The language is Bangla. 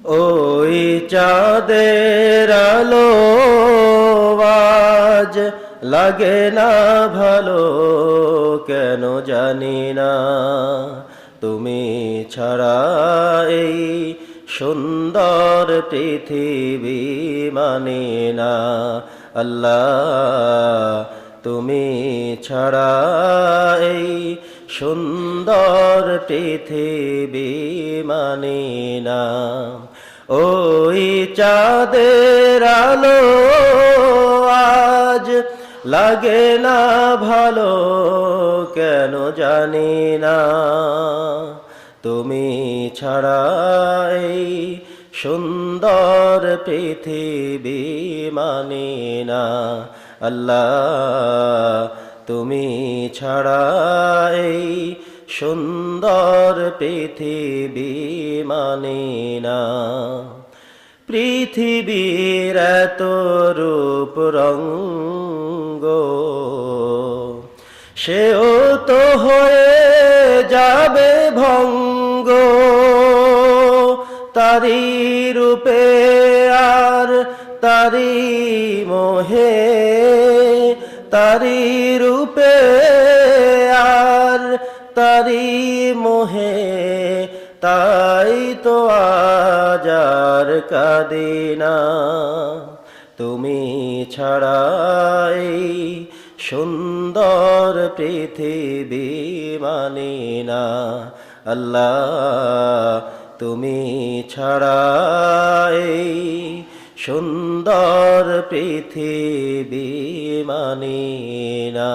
ওই চাঁদের আলো আজ লাগে না ভালো, কেন জানি না। তুমি ছাড়া এই সুন্দর পৃথিবী মানে না। আল্লাহ তুমি ছাড়া এই সুন্দর পৃথিবী মানে না। ওই চাঁদের আলো আজ লাগে না ভালো, কেন জানি না। তুমি ছাড়া এই সুন্দর পৃথিবী মানে না। আল্লাহ তুমি ছাড়া এই সুন্দর পৃথিবী মানে না। পৃথিবীর এত রূপ রঙ্গ, সেও তো হয়ে যাবে ভঙ্গ। তারি রূপে আর তারি মোহে, তারি রূপে আর তারি মোহে, তাই তো আজ আর কাঁদিনা। তুমি ছাড়া এই সুন্দর পৃথিবী মানি না। আল্লাহ তুমি ছাড়া এই সুন্দর পৃথিবী মানি না।